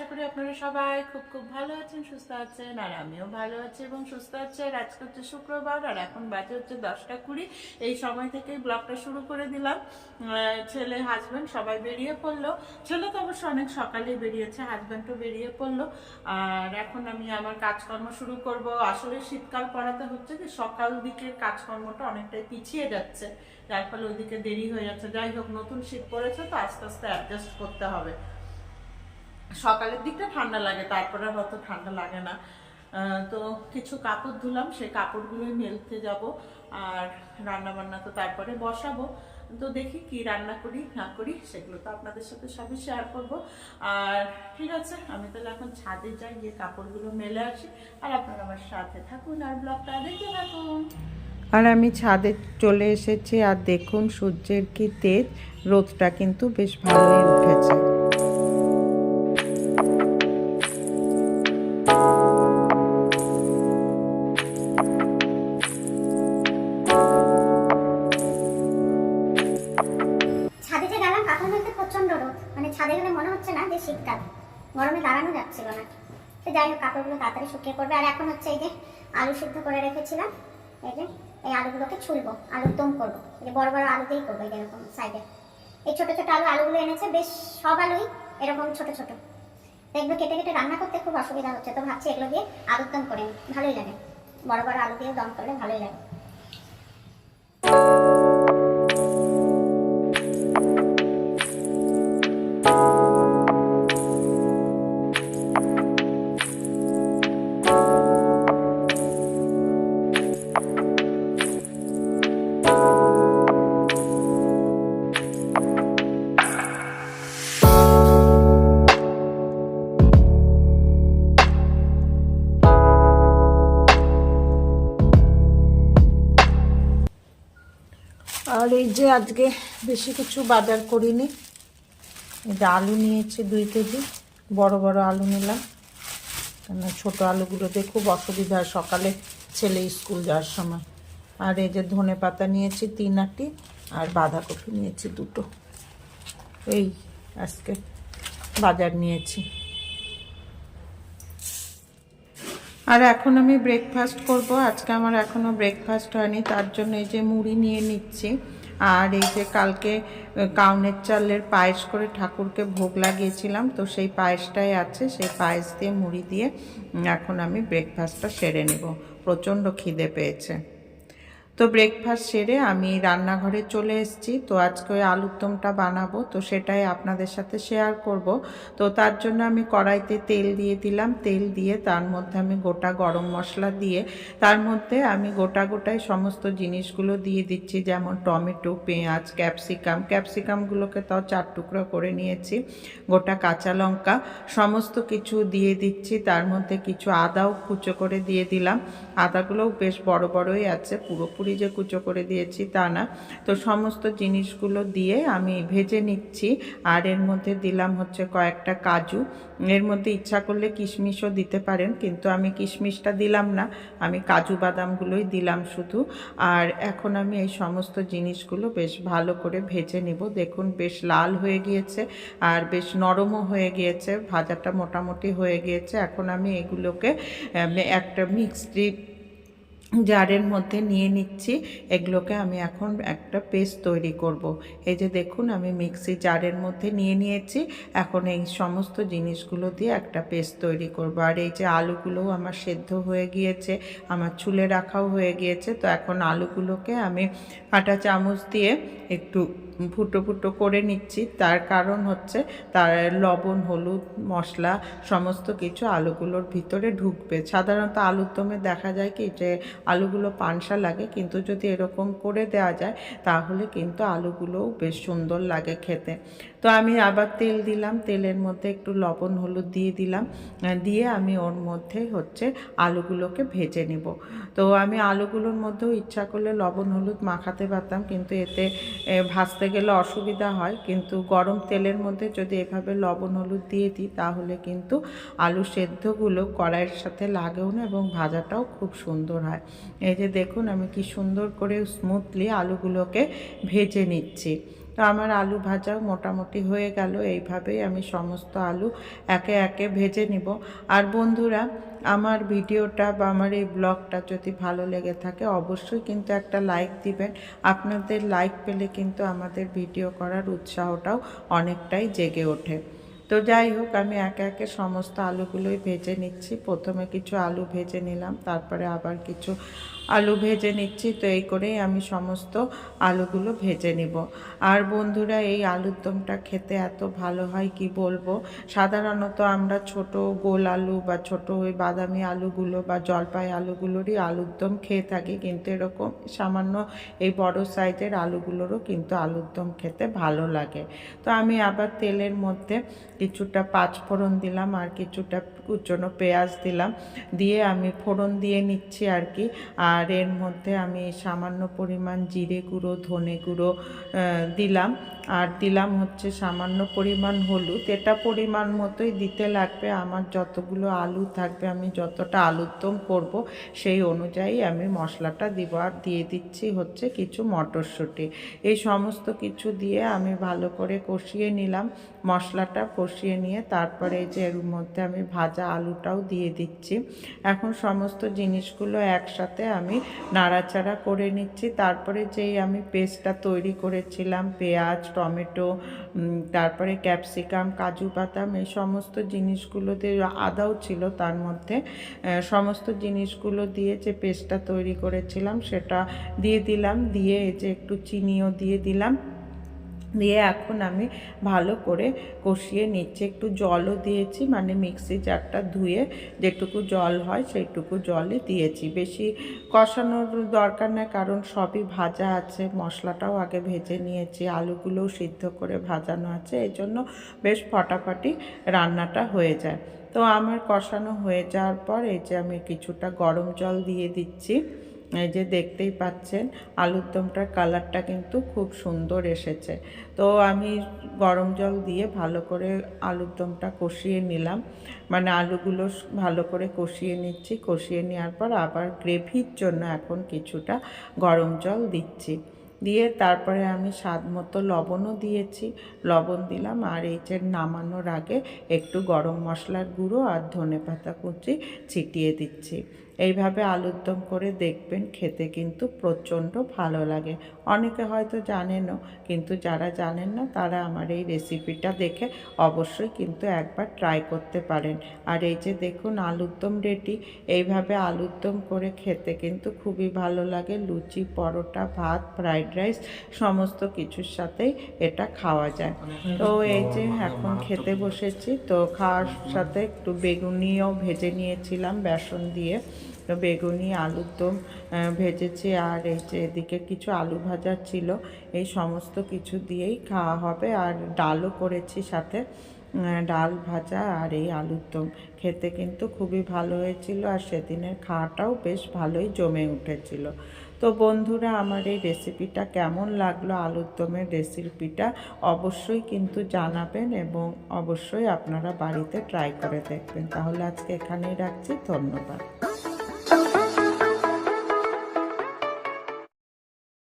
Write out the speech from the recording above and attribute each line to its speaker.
Speaker 1: করি আপনারা সবাই খুব খুব ভালো আছেন, সুস্থ আছেন, আর আমিও ভালো আছি এবং সুস্থ আছি। আর আজকে হচ্ছে শুক্রবার, আর এখন বাজে হচ্ছে 10টা 20। এই সময় থেকেই ব্লগটা শুরু করে দিলাম। ছেলে হাজব্যান্ড সবাই বেরিয়ে পড়লো। ছেলে তো অবশ্য অনেক সকালেই বেরিয়েছে, হাজব্যান্ডও বেরিয়ে পড়লো। আর এখন আমি আমার কাজকর্ম শুরু করব। আসলে শীতকাল পড়াতে হচ্ছে যে সকাল দিকের কাজকর্মটা অনেকটাই পিছিয়ে যাচ্ছে, যার ফলে ওইদিকে দেরি হয়ে যাচ্ছে। যাই হোক, নতুন শীত পড়েছে তো আস্তে আস্তে অ্যাডজাস্ট করতে হবে। সকালের দিকটা ঠান্ডা লাগে, তারপরে হয়তো ঠান্ডা লাগে না। তো কিছু কাপড় ধুলাম, সেই কাপড়গুলোই মেলতে যাব। আর রান্না বান্না তো তারপরে বসাবো। তো দেখি কি রান্না করি না করি, সেগুলো তো আপনাদের সাথে সবই শেয়ার করব। আর ঠিক আছে, আমি তাহলে এখন ছাদে যাই, গিয়ে কাপড়গুলো মেলে আসি। আর আপনারা আমার সাথে থাকুন আর ব্লগটা দেখতে থাকুন।
Speaker 2: আর আমি ছাদে চলে এসেছি, আর দেখুন সূর্যের কি তেজ, রোদটা কিন্তু বেশ ভালোই উঠেছে।
Speaker 3: ছাদে যে গেলাম, কাপড় মেলতে প্রচন্ড রোদ, মানে ছাদে গেলে মনে হচ্ছে না যে শীতকাল, গরমে দাঁড়ানো যাচ্ছিল না। তো যাই হোক, কাপড়গুলো তাড়াতাড়ি শুকিয়ে পড়বে। আর এখন হচ্ছে এই যে আলু সিদ্ধ করে রেখেছিলাম, এই যে এই আলুগুলোকে ছুলবো, আলুর দম করবো। এই যে বড় বড় আলু দিয়েই করবো, এই এরকম সাইডে। এই ছোট ছোট আলুগুলো এনেছে, বেশ সব আলুই এরকম ছোট ছোট। এগুলো কেটে কেটে রান্না করতে খুব অসুবিধা হচ্ছে, তো ভাবছি এগুলো দিয়ে আলুর দম করে নিই, ভালোই লাগে। বড় বড় আলু দিয়ে দম করলে ভালোই লাগে।
Speaker 2: আর এই যে আজকে বেশি কিছু বাজার করিনি। এই যে আলু নিয়েছি 2 কেজি, বড় বড় আলু নিলাম, কেন ছোটো আলুগুলোতে খুব অসুবিধা হয় সকালে ছেলে স্কুল যাওয়ার সময়। আর এই যে ধনে পাতা নিয়েছি 3 আটি, আর বাঁধাকপি নিয়েছি 2টো। এই আজকে বাজার নিয়েছি। আর এখন আমি ব্রেকফাস্ট করব। আজকে আমার এখনও ব্রেকফাস্ট হয়নি, তার জন্য এই যে মুড়ি নিয়ে নিচ্ছি। আর এই যে কালকে কাউনের চালের পায়েস করে ঠাকুরকে ভোগ লাগিয়েছিলাম, তো সেই পায়েসটাই আছে, সেই পায়েস দিয়ে মুড়ি দিয়ে এখন আমি ব্রেকফাস্টটা সেরে নেব। প্রচণ্ড খিদে পেয়েছে। তো ব্রেকফাস্ট সেরে আমি রান্নাঘরে চলে এসেছি। তো আজকে ওই আলুর দমটা বানাবো, তো সেটাই আপনাদের সাথে শেয়ার করব। তো তার জন্য আমি কড়াইতে তেল দিয়ে দিলাম, তেল দিয়ে তার মধ্যে আমি গোটা গরম মশলা দিয়ে, তার মধ্যে আমি গোটাই সমস্ত জিনিসগুলো দিয়ে দিচ্ছি, যেমন টমেটো, পেঁয়াজ, ক্যাপসিকামগুলোকে তাও 4 টুকরো করে নিয়েছি, গোটা কাঁচা লঙ্কা, সমস্ত কিছু দিয়ে দিচ্ছি। তার মধ্যে কিছু আদাও কুচো করে দিয়ে দিলাম। আদাগুলোও বেশ বড় বড়ই আছে, পুরোপুরি যে কুচো করে দিয়েছি তা না। তো সমস্ত জিনিসগুলো দিয়ে আমি ভেজে নিচ্ছি। আর এর মধ্যে দিলাম হচ্ছে কয়েকটা কাজু। এর মধ্যে ইচ্ছা করলে কিশমিশও দিতে পারেন, কিন্তু আমি কিশমিশটা দিলাম না, আমি কাজু বাদামগুলোই দিলাম শুধু। আর এখন আমি এই সমস্ত জিনিসগুলো বেশ ভালো করে ভেজে নিব। দেখুন বেশ লাল হয়ে গিয়েছে, আর বেশ নরমও হয়ে গিয়েছে, ভাজাটা মোটামুটি হয়ে গিয়েছে। এখন আমি এগুলোকে একটা মিক্সি জারের মধ্যে নিয়ে নিচ্ছি। এগুলোকে আমি এখন একটা পেস্ট তৈরি করব। এই যে দেখুন আমি মিক্সি জারের মধ্যে নিয়ে নিয়েছি। এখন এই সমস্ত জিনিসগুলো দিয়ে একটা পেস্ট তৈরি করব। আর এই যে আলুগুলোও আমার সেদ্ধ হয়ে গিয়েছে, আমার ছুলে রাখাও হয়ে গিয়েছে। তো এখন আলুগুলোকে আমি আটা চামচ দিয়ে একটু ফুটো ফুটো করে নিচ্ছি। তার কারণ হচ্ছে তার লবণ, হলুদ, মশলা সমস্ত কিছু আলুগুলোর ভিতরে ঢুকবে। সাধারণত আলুর দমে দেখা যায় কি যে আলুগুলো পানসা লাগে, কিন্তু যদি এরকম করে দেওয়া যায় তাহলে কিন্তু আলুগুলোও বেশ সুন্দর লাগে খেতে। তো আমি আবার তেল দিলাম, তেলের মধ্যে একটু লবণ হলুদ দিয়ে দিলাম, দিয়ে আমি ওর মধ্যে হচ্ছে আলুগুলোকে ভেজে নেব। তো আমি আলুগুলোর মধ্যেও ইচ্ছা করলে লবণ হলুদ মাখাতে পারতাম, কিন্তু এতে ভাজতে গেলে অসুবিধা হয়। কিন্তু গরম তেলের মধ্যে যদি এভাবে লবণ হলুদ দিয়ে দিই তাহলে কিন্তু আলু সেদ্ধগুলো কড়াইয়ের সাথে লাগেও না এবং ভাজাটাও খুব সুন্দর হয়। এই যে দেখুন আমি কি সুন্দর করে স্মুথলি আলুগুলোকে ভেজে নিচ্ছি। তো আমার আলু ভাজাও মোটামুটি হয়ে গেল। এইভাবেই আমি সমস্ত আলু একে একে ভেজে নিব। আর বন্ধুরা, আমার ভিডিওটা বা আমার এই ব্লগটা যদি ভালো লেগে থাকে অবশ্যই কিন্তু একটা লাইক দিবেন। আপনাদের লাইক পেলে কিন্তু আমাদের ভিডিও করার উৎসাহটাও অনেকটাই জেগে ওঠে। তো যাই হোক, আমি একে একে সমস্ত আলুগুলোই ভেজে নিচ্ছি। প্রথমে কিছু আলু ভেজে নিলাম, তারপরে আবার কিছু আলু ভেজে নিচ্ছি। তো এই করেই আমি সমস্ত আলুগুলো ভেজে নিব। আর বন্ধুরা, এই আলুর দমটা খেতে এত ভালো হয় কি বলবো। সাধারণত আমরা ছোট গোল আলু বা ছোট ওই বাদামি আলুগুলো বা জলপাই আলুগুলোরই আলুর দম খেয়ে থাকি, কিন্তু এরকম সামান্য এই বড় সাইজের আলুগুলোরও কিন্তু আলুর দম খেতে ভালো লাগে। তো আমি আবার তেলের মধ্যে কিছুটা পাঁচফোড়ন দিলাম আর কিছুটা কুচনো পেঁয়াজ দিলাম, দিয়ে আমি ফোড়ন দিয়ে নিচ্ছি আর কি। আর এর মধ্যে আমি সামান্য পরিমাণ জিরে গুঁড়ো, ধনে গুঁড়ো দিলাম। আর দিলাম হচ্ছে সামান্য পরিমাণ হলুদ। এটা পরিমাণ মতোই দিতে লাগবে। আমার যতগুলো আলু থাকবে, আমি যতটা আলুর দম করব সেই অনুযায়ী আমি মশলাটা দিব। আর দিয়ে দিচ্ছি হচ্ছে কিছু মটরশুঁটি। এই সমস্ত কিছু দিয়ে আমি ভালো করে কষিয়ে নিলাম। মশলাটা কষিয়ে নিয়ে তারপরে এই যে এর মধ্যে আমি ভাজা আলুটাও দিয়ে দিচ্ছি। এখন সমস্ত জিনিসগুলো একসাথে আমি নাড়াচাড়া করে নিচ্ছি। তারপরে যেই আমি পেস্টটা তৈরি করেছিলাম, পেঁয়াজ, টমেটো, তারপরে ক্যাপসিকাম, কাজু বাদাম, এই সমস্ত জিনিসগুলো দিয়ে, আদাও ছিল তার মধ্যে, সমস্ত জিনিসগুলো দিয়ে যে পেস্টটা তৈরি করেছিলাম সেটা দিয়ে দিলাম। দিয়ে এই যে একটু চিনিও দিয়ে দিলাম। দিয়ে এখন আমি ভালো করে কষিয়ে নিচ্ছি। একটু জলও দিয়েছি, মানে মিক্সি জারটা ধুয়ে যেটুকু জল হয় সেইটুকু জলই দিয়েছি। বেশি কষানোর দরকার নেই, কারণ সবই ভাজা আছে, মশলাটাও আগে ভেজে নিয়েছি, আলুগুলোও সিদ্ধ করে ভাজানো আছে, এই জন্য বেশ ফটাফটি রান্নাটা হয়ে যায়। তো আমার কষানো হয়ে যাওয়ার পর এই যে আমি কিছুটা গরম জল দিয়ে দিচ্ছি। এই যে দেখতেই পাচ্ছেন আলুর দমটার কালারটা কিন্তু খুব সুন্দর এসেছে। তো আমি গরম জল দিয়ে ভালো করে আলুর দমটা কষিয়ে নিলাম, মানে আলুগুলো ভালো করে কষিয়ে নিচ্ছি। কষিয়ে নেওয়ার পর আবার গ্রেভির জন্য এখন কিছুটা গরম জল দিচ্ছি। দিয়ে তারপরে আমি স্বাদ মতো লবণও দিয়েছি, লবণ দিলাম। আর এই যে নামানোর আগে একটু গরম মশলার গুঁড়ো আর ধনেপাতা কুচি ছিটিয়ে দিচ্ছি। এইভাবে আলুর দম করে দেখবেন, খেতে কিন্তু প্রচণ্ড ভালো লাগে। অনেকে হয়তো জানেনও, কিন্তু যারা জানেন না তারা আমার এই রেসিপিটা দেখে অবশ্যই কিন্তু একবার ট্রাই করতে পারেন। আর এই যে দেখুন আলুর দম রেডি। এইভাবে আলুর দম করে খেতে কিন্তু খুবই ভালো লাগে। লুচি, পরোটা, ভাত, ফ্রাইড রাইস সমস্ত কিছুর সাথেই এটা খাওয়া যায়। তো এই যে এখন খেতে বসেছি। তো খাওয়ার সাথে একটু বেগুনিও ভেজে নিয়েছিলাম বেসন দিয়ে। তো বেগুনি, আলুর দম ভেজেছি। আর এই যে এদিকে কিছু আলু ভাজা ছিল। এই সমস্ত কিছু দিয়েই খাওয়া হবে। আর ডালও করেছি সাথে, ডাল, ভাজা আর এই আলুর দম। খেতে কিন্তু খুবই ভালো হয়েছিল। আর সেদিনের খাওয়াটাও বেশ ভালোই জমে উঠেছিল। তো বন্ধুরা, আমার এই রেসিপিটা কেমন লাগলো, আলুর দমের রেসিপিটা অবশ্যই কিন্তু জানাবেন এবং অবশ্যই আপনারা বাড়িতে ট্রাই করে দেখবেন। তাহলে আজকে এখানেই রাখছি। ধন্যবাদ।